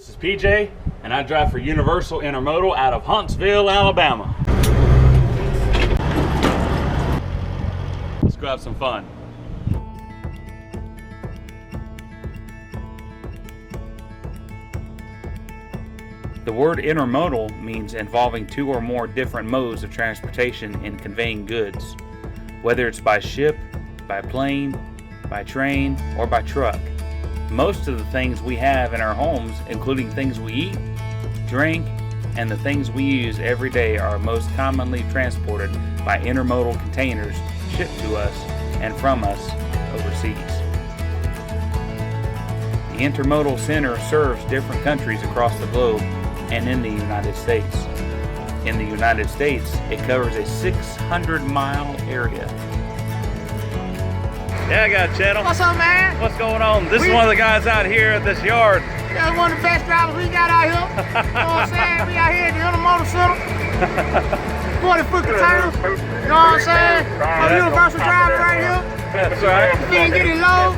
This is PJ, and I drive for Universal Intermodal out of Huntsville, Alabama. Let's go have some fun. The word intermodal means involving two or more different modes of transportation in conveying goods, whether it's by ship, by plane, by train, or by truck. Most of the things we have in our homes, including things we eat, drink, and the things we use every day, are most commonly transported by intermodal containers shipped to us and from us overseas. The Intermodal Center serves different countries across the globe and in the United States. In the United States, it covers a 600-mile area. Yeah, I got a channel. What's up, man? What's going on? This is one of the guys out here at this yard. Yeah, one of the best drivers we got out here. You know what I'm saying? We out here at the Intermodal Center. 40-foot containers. You know what I'm saying? I'm a Universal driver right here. That's right. If you ain't getting low,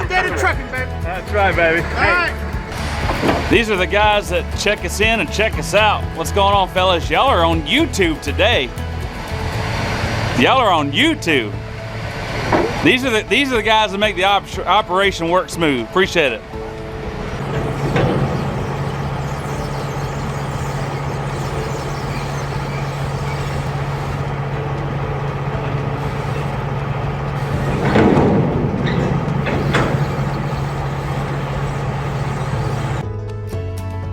steady trucking, baby. That's right, baby. All right. These are the guys that check us in and check us out. What's going on, fellas? Y'all are on YouTube today. Y'all are on YouTube. These are the guys that make the operation work smooth. Appreciate it.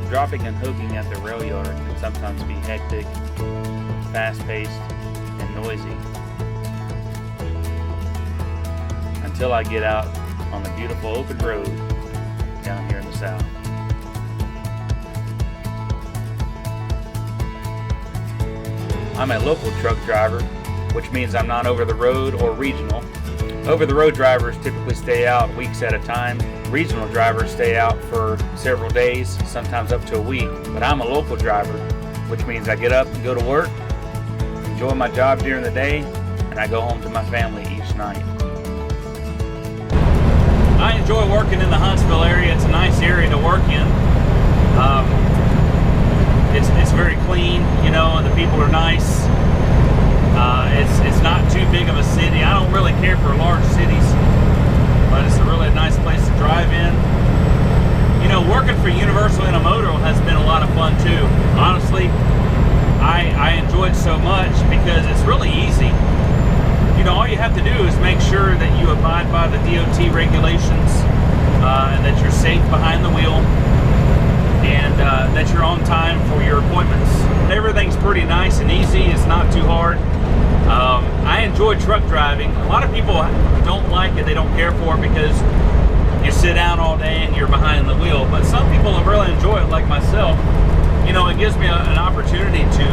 Dropping and hooking at the rail yard can sometimes be hectic, fast-paced, and noisy. Until I get out on the beautiful open road down here in the south. I'm a local truck driver, which means I'm not over the road or regional. Over the road drivers typically stay out weeks at a time. Regional drivers stay out for several days, sometimes up to a week. But I'm a local driver, which means I get up and go to work, enjoy my job during the day, and I go home to my family each night. I enjoy working in the Huntsville area. It's a nice area to work in. It's very clean, you know, and the people are nice. It's not too big of a city. I don't really care for large cities, but it's a really nice place to drive in. You know, working for Universal Intermodal has been a lot of fun too. Honestly, I enjoy it so much because it's really easy. You know, all you have to do is make sure that you abide by the DOT regulations, and that you're safe behind the wheel, and that you're on time for your appointments. Everything's pretty nice and easy. It's not too hard. I enjoy truck driving. A lot of people don't like it. They don't care for it because you sit down all day and you're behind the wheel. But some people really enjoy it, like myself. You know, it gives me an opportunity to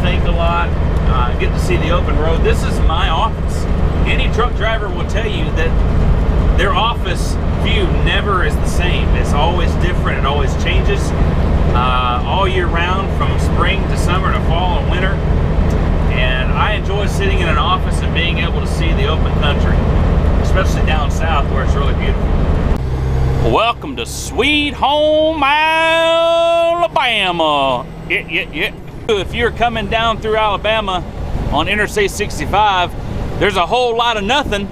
think a lot, get to see the open road. This is my office. Any truck driver will tell you that their office view never is the same. It's always different. It always changes all year round, from spring to summer to fall and winter. And I enjoy sitting in an office and being able to see the open country, especially down south where it's really beautiful. Welcome to Sweet Home Alabama. Yeah. If you're coming down through Alabama on Interstate 65, there's a whole lot of nothing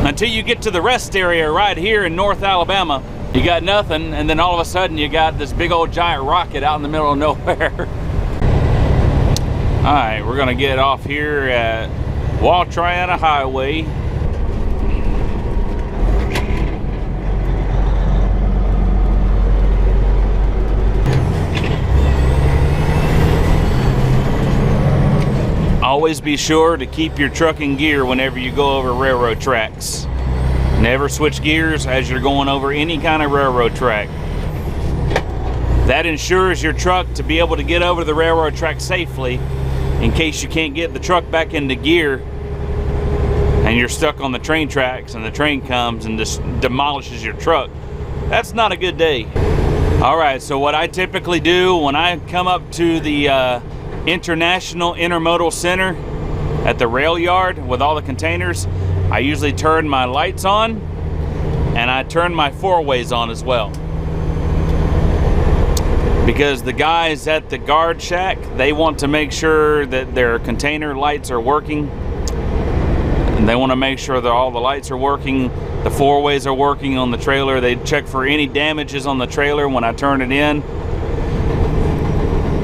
until you get to the rest area right here in North Alabama. You got nothing, and then all of a sudden you got this big old giant rocket out in the middle of nowhere. All right, we're gonna get off here at Triana Highway. Always be sure to keep your trucking gear whenever you go over railroad tracks. Never switch gears as you're going over any kind of railroad track. That ensures your truck to be able to get over the railroad track safely in case you can't get the truck back into gear and you're stuck on the train tracks and the train comes and just demolishes your truck. That's not a good day. All right, so what I typically do when I come up to the International Intermodal Center at the rail yard with all the containers, I usually turn my lights on and I turn my 4-ways on as well. Because the guys at the guard shack, they want to make sure that their container lights are working. And they want to make sure that all the lights are working, the 4-ways are working on the trailer. They check for any damages on the trailer when I turn it in.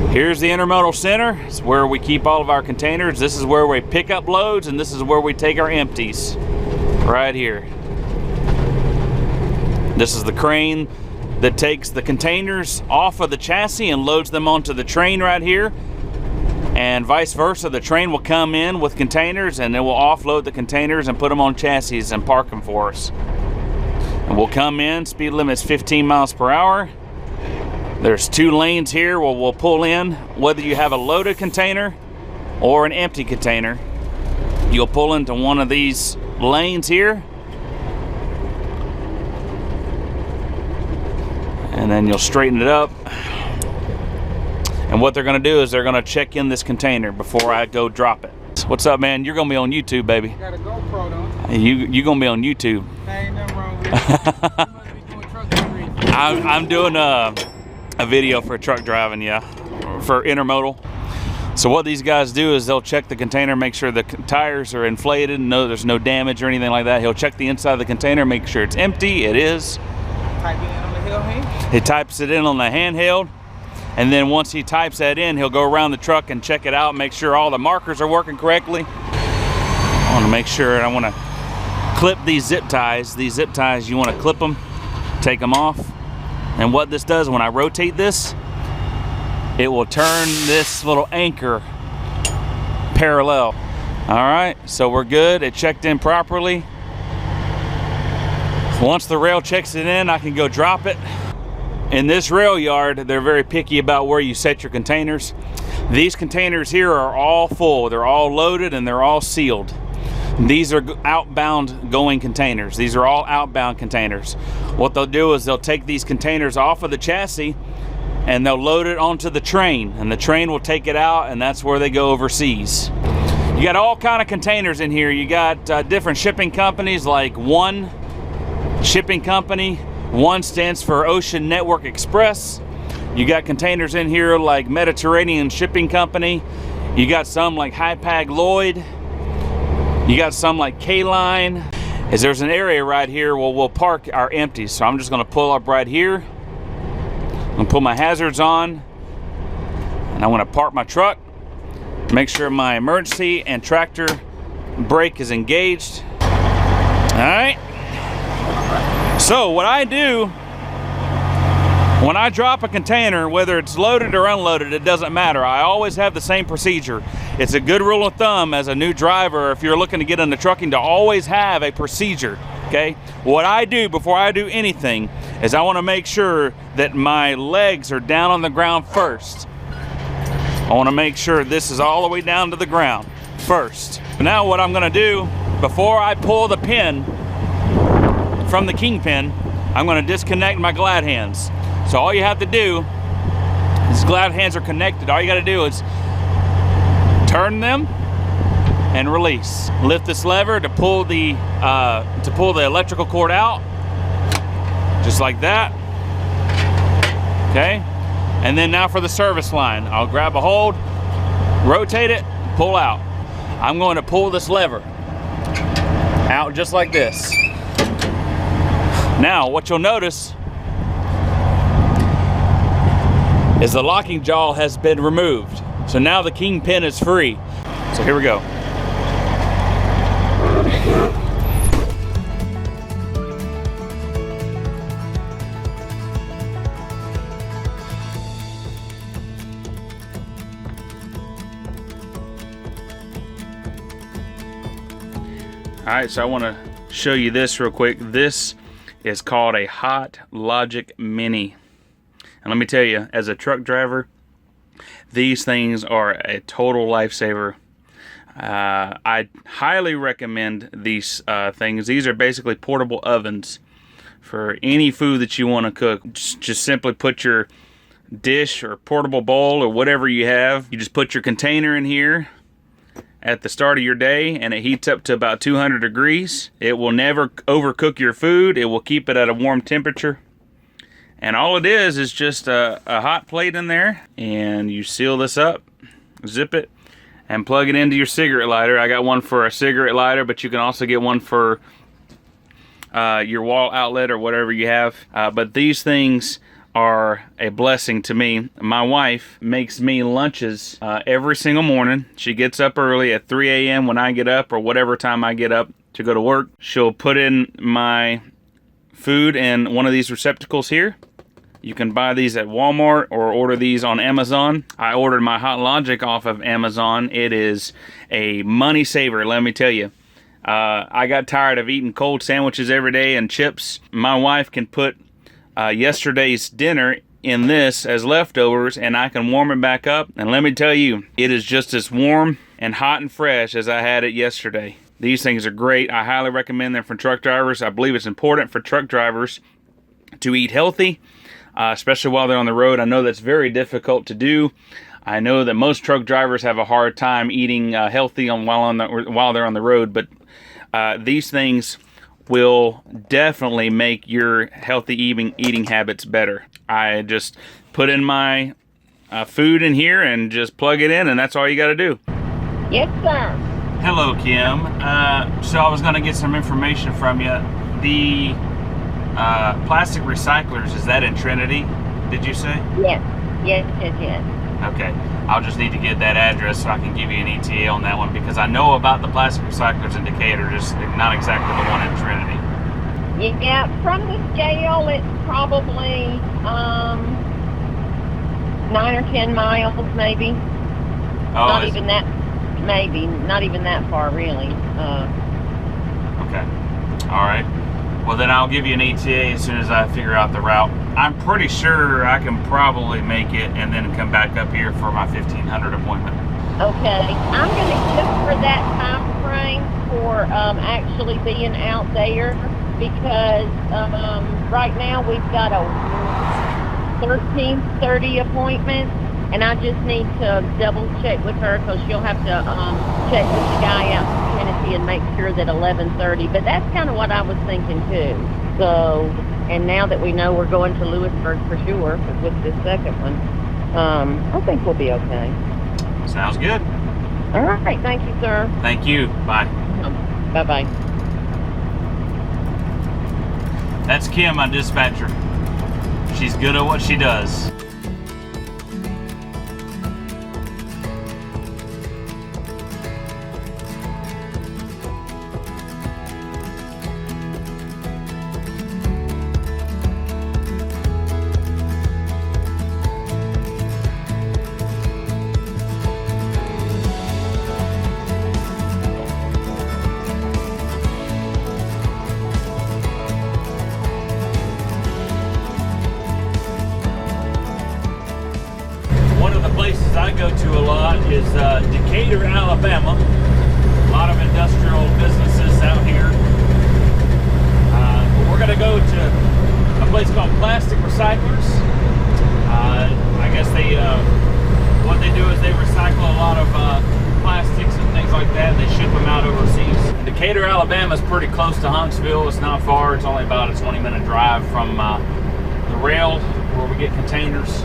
Here's the intermodal center. It's where we keep all of our containers. This is where we pick up loads, and this is where we take our empties. Right here. This is the crane that takes the containers off of the chassis and loads them onto the train right here. And vice versa, the train will come in with containers and it will offload the containers and put them on chassis and park them for us. And we'll come in, speed limit's 15 miles per hour. There's 2 lanes here where we'll pull in. Whether you have a loaded container or an empty container, you'll pull into one of these lanes here. And then you'll straighten it up. And what they're gonna do is they're gonna check in this container before I go drop it. What's up, man? You're gonna be on YouTube, baby. Got a GoPro though. You gonna be on YouTube. Ain't nothing wrong with it. You must be doing truck driving. I'm doing a video for truck driving, yeah, for intermodal. So what these guys do is they'll check the container, make sure the tires are inflated, there's no damage or anything like that. He'll check the inside of the container, make sure it's empty. It is. Type it in on the handheld. He types it in on the handheld, and then once he types that in, he'll go around the truck and check it out, make sure all the markers are working correctly. I want to make sure, I want to clip these zip ties. These zip ties, you want to clip them, take them off. And what this does, when I rotate this, it will turn this little anchor parallel. All right, so we're good. It checked in properly. Once the rail checks it in, I can go drop it. In this rail yard, they're very picky about where you set your containers. These containers here are all full. They're all loaded and they're all sealed. These are outbound going containers. These are all outbound containers. What they'll do is they'll take these containers off of the chassis and they'll load it onto the train, and the train will take it out, and that's where they go overseas. You got all kind of containers in here. You got different shipping companies, like One Shipping Company. One stands for Ocean Network Express. You got containers in here like Mediterranean Shipping Company. You got some like Hypag Lloyd. You got some like K-Line. There's an area right here where we'll park our empties. So I'm just gonna pull up right here. I'm gonna put my hazards on, and I'm gonna park my truck. Make sure my emergency and tractor brake is engaged. All right. So what I do when I drop a container, whether it's loaded or unloaded, it doesn't matter. I always have the same procedure. It's a good rule of thumb as a new driver, if you're looking to get into trucking, to always have a procedure, okay? What I do before I do anything is I want to make sure that my legs are down on the ground first. I want to make sure this is all the way down to the ground first. Now what I'm going to do, before I pull the pin from the kingpin, I'm going to disconnect my glad hands. So all you have to do, these glad hands are connected. All you got to do is turn them and release. Lift this lever to pull the electrical cord out, just like that. Okay. And then now for the service line, I'll grab a hold, rotate it, pull out. I'm going to pull this lever out just like this. Now, what you'll notice is the locking jaw has been removed. So now the kingpin is free. So here we go. All right, so I want to show you this real quick. This is called a Hot Logic Mini. And let me tell you, as a truck driver, these things are a total lifesaver. I highly recommend these things. These are basically portable ovens for any food that you want to cook. Just simply put your dish or portable bowl or whatever you have. You just put your container in here, at the start of your day, and it heats up to about 200 degrees. It will never overcook your food. It will keep it at a warm temperature. And all it is just a hot plate in there, and you seal this up, zip it, and plug it into your cigarette lighter. I got one for a cigarette lighter, but you can also get one for your wall outlet or whatever you have. But these things are a blessing to me. My wife makes me lunches every single morning. She gets up early at 3 a.m. when I get up, or whatever time I get up to go to work. She'll put in my food in one of these receptacles here. You can buy these at Walmart or order these on Amazon. I ordered my Hot Logic off of Amazon. It is a money saver, let me tell you. I got tired of eating cold sandwiches every day and chips. My wife can put yesterday's dinner in this as leftovers, and I can warm it back up, and let me tell you, it is just as warm and hot and fresh as I had it yesterday. These things are great. I highly recommend them for truck drivers. I believe it's important for truck drivers to eat healthy, especially while they're on the road. I know that's very difficult to do. I know that most truck drivers have a hard time eating healthy while they're on the road, but these things will definitely make your healthy eating habits better. I just put in my food in here and just plug it in, and that's all you got to do. Yes, sir. Hello, Kim. So I was going to get some information from you. The plastic recyclers, is that in Trinity, did you say? Yes. Okay. I'll just need to get that address so I can give you an ETA on that one, because I know about the plastic recyclers in Decatur, just not exactly the one in Trinity. Yeah, from the scale, it's probably 9 or 10 miles, maybe. Oh, not even that. Maybe not even that far, really. Okay. All right. Well, then I'll give you an ETA as soon as I figure out the route. I'm pretty sure I can probably make it and then come back up here for my 1500 appointment. Okay. I'm going to look for that time frame for actually being out there, because right now we've got a 13:30 appointment, and I just need to double check with her, because she'll have to check with the guy out in Trinity and make sure that 11:30. But that's kind of what I was thinking too. So, and now that we know we're going to Lewisburg for sure with this second one, I think we'll be okay. Sounds good. All right. Thank you, sir. Thank you. Bye. Bye-bye. That's Kim, my dispatcher. She's good at what she does. Places I go to a lot is Decatur, Alabama. A lot of industrial businesses out here. But we're going to go to a place called Plastic Recyclers. I guess what they do is they recycle a lot of plastics and things like that, and they ship them out overseas. Decatur, Alabama is pretty close to Huntsville. It's not far. It's only about a 20-minute drive from the rail where we get containers.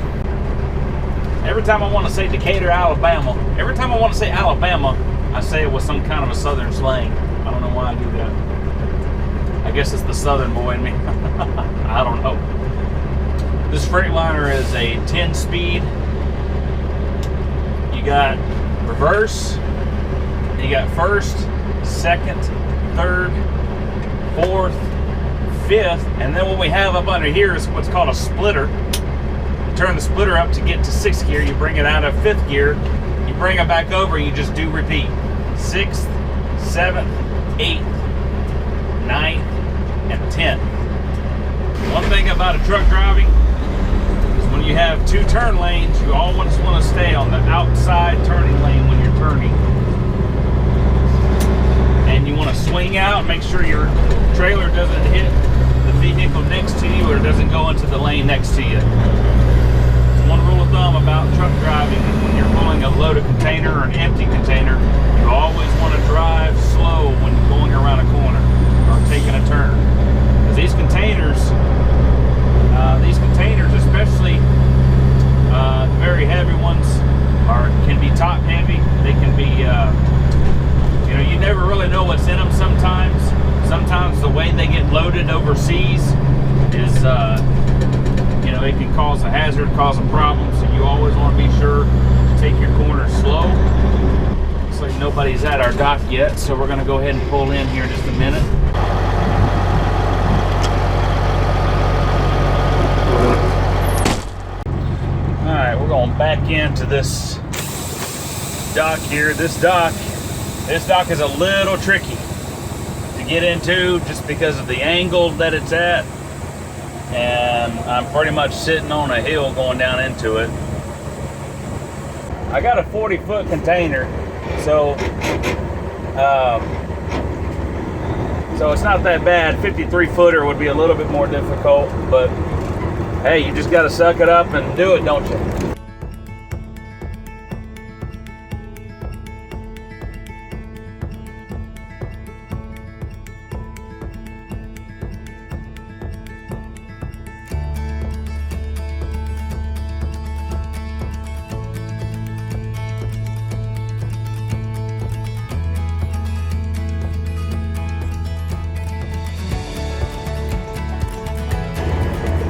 Every time I want to say Decatur, Alabama, every time I want to say Alabama, I say it with some kind of a southern slang. I don't know why I do that. I guess it's the southern boy in me. I don't know. This Freightliner is a 10-speed. You got reverse, you got first, second, third, fourth, fifth, and then what we have up under here is what's called a splitter. Turn the splitter up to get to 6th gear. You bring it out of 5th gear. You bring it back over. You just do repeat. 6th, 7th, 8th, 9th, and 10th. One thing about a truck driving is when you have 2 turn lanes, you always want to stay on the outside turning lane when you're turning. And you want to swing out, make sure your trailer doesn't hit the vehicle next to you or doesn't go into the lane next to you. One rule of thumb about truck driving is when you're pulling a loaded container or an empty container, you You always want to drive slow when going around a corner or taking a turn. Because these containers, especially the very heavy ones, can be top heavy. They can be, you never really know what's in them sometimes. Sometimes the way they get loaded overseas is, it can cause a hazard, cause a problem. So you always want to be sure to take your corners slow. Looks like nobody's at our dock yet, so we're going to go ahead and pull in here in just a minute. Alright, we're going back into this dock here. This dock is a little tricky to get into just because of the angle that it's at. And I'm pretty much sitting on a hill going down into it. I got a 40-foot container, so it's not that bad. 53-footer would be a little bit more difficult, but hey, you just got to suck it up and do it, don't you?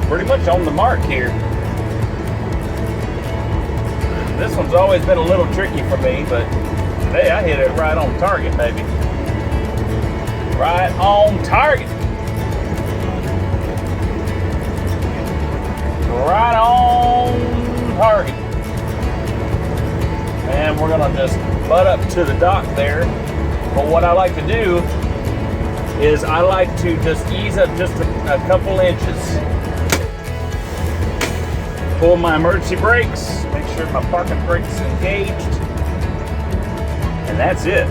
Pretty much on the mark here. This one's always been a little tricky for me, but today I hit it right on target, baby. Right on target. Right on target. And we're gonna just butt up to the dock there. But what I like to do is I like to just ease up just a couple inches. Pull my emergency brakes, make sure my parking brake is engaged, and that's it.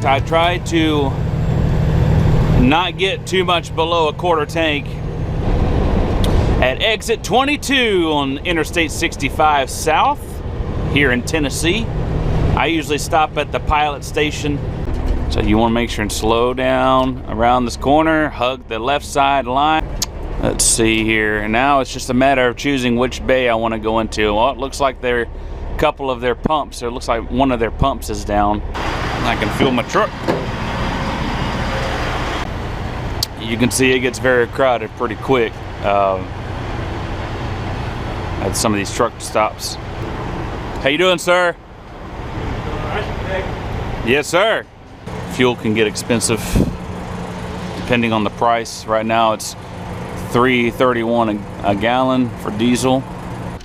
I tried to not get too much below a quarter tank at exit 22 on Interstate 65 South here in Tennessee. I usually stop at the pilot station. So you want to make sure and slow down around this corner, hug the left side line. Let's see here. And now it's just a matter of choosing which bay I want to go into. Well, it looks like a couple of their pumps, or it looks like one of their pumps is down. I can fuel my truck. You can see it gets very crowded pretty quick at some of these truck stops. How you doing, sir? Yes, sir. Fuel can get expensive depending on the price. Right now it's $3.31 a gallon for diesel.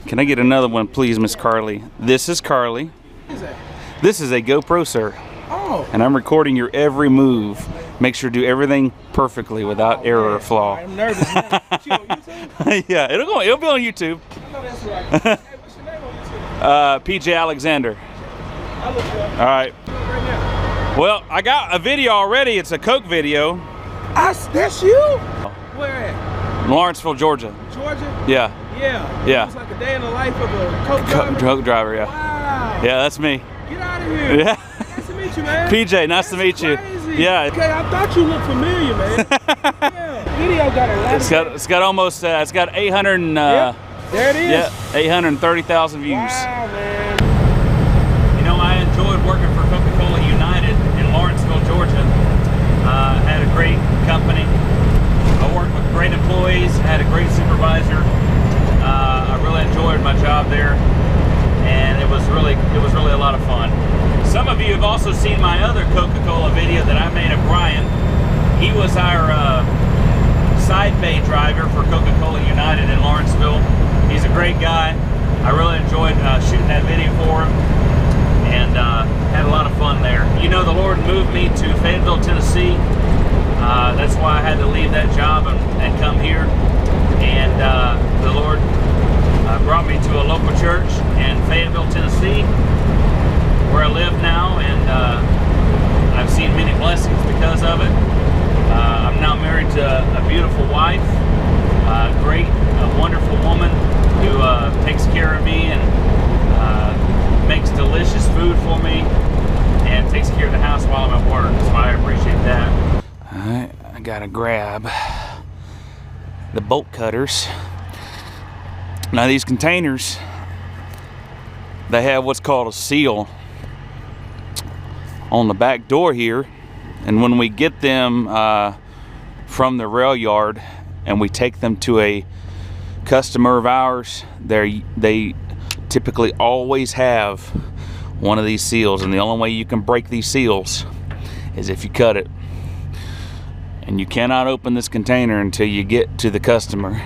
Can I get another one, please, Miss Carly? This is Carly. What is that? This is a GoPro, sir. Oh. And I'm recording your every move. Make sure to do everything perfectly without error or flaw. I'm nervous now. You on YouTube? Yeah, it'll be on YouTube. I know that's right. Hey, what's your name on YouTube? PJ Alexander. I look up. All right. Right now. Well, I got a video already. It's a Coke video. That's you? Where at? Lawrenceville, Georgia. Georgia? Yeah. Yeah. Yeah. It was like a day in the life of a Coke driver. Coke driver, yeah. Wow. Yeah, that's me. Get out of here. Yeah. Nice to meet you, man. PJ, nice to meet you. Crazy. Yeah. Okay, I thought you looked familiar, man. Yeah. Video got a lot. It's got almost it's got 800 and Yep. There it is. yeah, 830,000 views. Wow, man. You know, I enjoyed working for Coca-Cola United in Lawrenceville, Georgia. Had a great company. I worked with great employees, had a great supervisor. I really enjoyed my job there, and it was really a lot of fun. Some of you have also seen my other Coca-Cola video that I made of Brian. He was our side bay driver for Coca-Cola United in Lawrenceville. He's a great guy. I really enjoyed shooting that video for him, and had a lot of fun there. You know, the Lord moved me to Fayetteville, Tennessee. That's why I had to leave that job and come here. And the Lord brought me to a local church in Fayetteville, Tennessee, where I live now, and I've seen many blessings because of it. I'm now married to a beautiful wife, a wonderful woman who takes care of me and makes delicious food for me and takes care of the house while I'm at work, so I appreciate that. Alright, I gotta grab the bolt cutters. Now these containers, they have what's called a seal on the back door here, and when we get them from the rail yard and we take them to a customer of ours, they typically always have one of these seals, and the only way you can break these seals is if you cut it. And you cannot open this container until you get to the customer,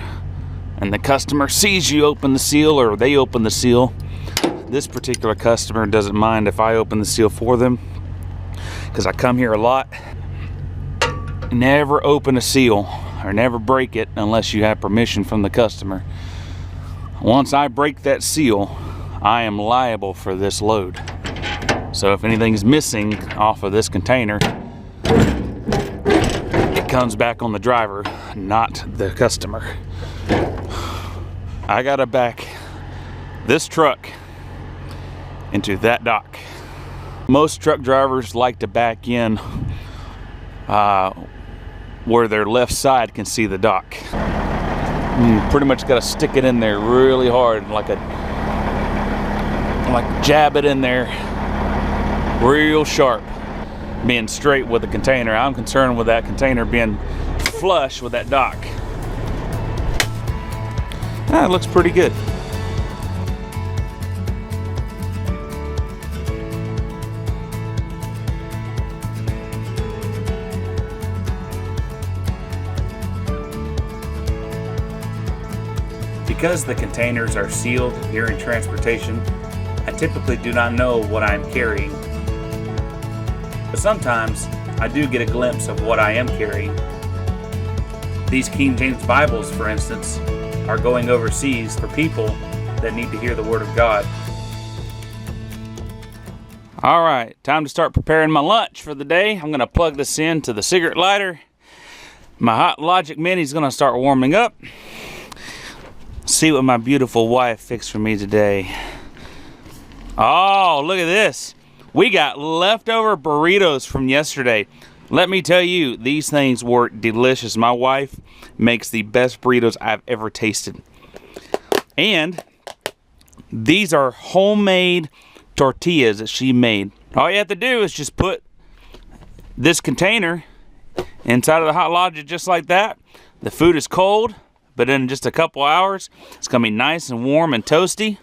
and the customer sees you open the seal, or they open the seal. This particular customer doesn't mind if I open the seal for them, because I come here a lot. Never open a seal or never break it unless you have permission from the customer. Once I break that seal, I am liable for this load. So if anything's missing off of this container, it comes back on the driver, not the customer. I gotta back this truck into that dock. Most truck drivers like to back in where their left side can see the dock. You pretty much got to stick it in there really hard, like jab it in there real sharp, being straight with the container. I'm concerned with that container being flush with that dock. It looks pretty good. Because the containers are sealed during transportation, I typically do not know what I am carrying. But sometimes I do get a glimpse of what I am carrying. These King James Bibles, for instance, are going overseas for people that need to hear the Word of God. Alright, time to start preparing my lunch for the day. I'm going to plug this in to the cigarette lighter. My Hot Logic Mini is going to start warming up. See what my beautiful wife fixed for me today. Oh, look at this. We got leftover burritos from yesterday. Let me tell you, these things were delicious. My wife makes the best burritos I've ever tasted. And these are homemade tortillas that she made. All you have to do is just put this container inside of the Hot Logic just like that. The food is cold, but in just a couple hours, it's gonna be nice and warm and toasty.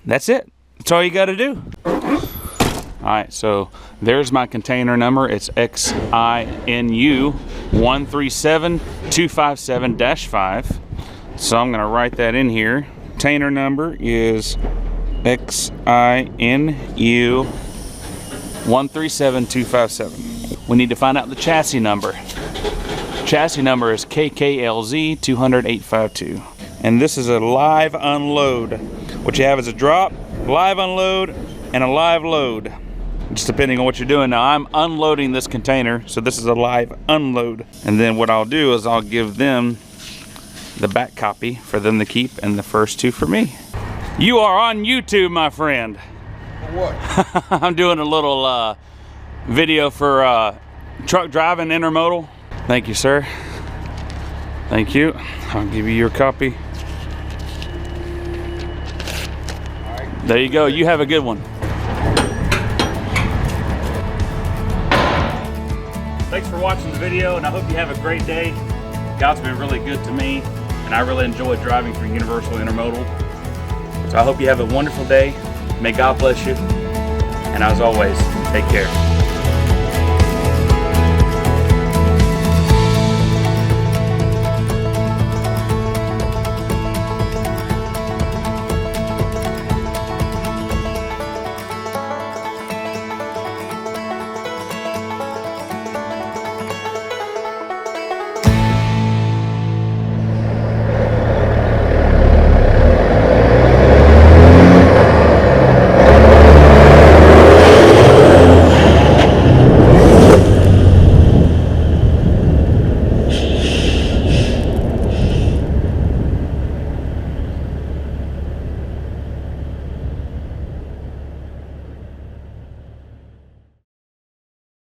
That's it. That's all you gotta do. All right, so there's my container number. It's XINU 137257-5. So I'm gonna write that in here. Container number is XINU 137257. We need to find out the chassis number. Chassis number is KKLZ 200-852. And this is a live unload. What you have is a drop, live unload, and a live load. Just depending on what you're doing. Now I'm unloading this container, so this is a live unload. And then what I'll do is I'll give them the back copy for them to keep and the first two for me. You are on YouTube, my friend. What? I'm doing a little video for truck driving intermodal. Thank you, sir. Thank you. I'll give you your copy. There you go. You have a good one. Thanks for watching the video, and I hope you have a great day. God's been really good to me, and I really enjoy driving for Universal Intermodal. So I hope you have a wonderful day. May God bless you. And as always, take care.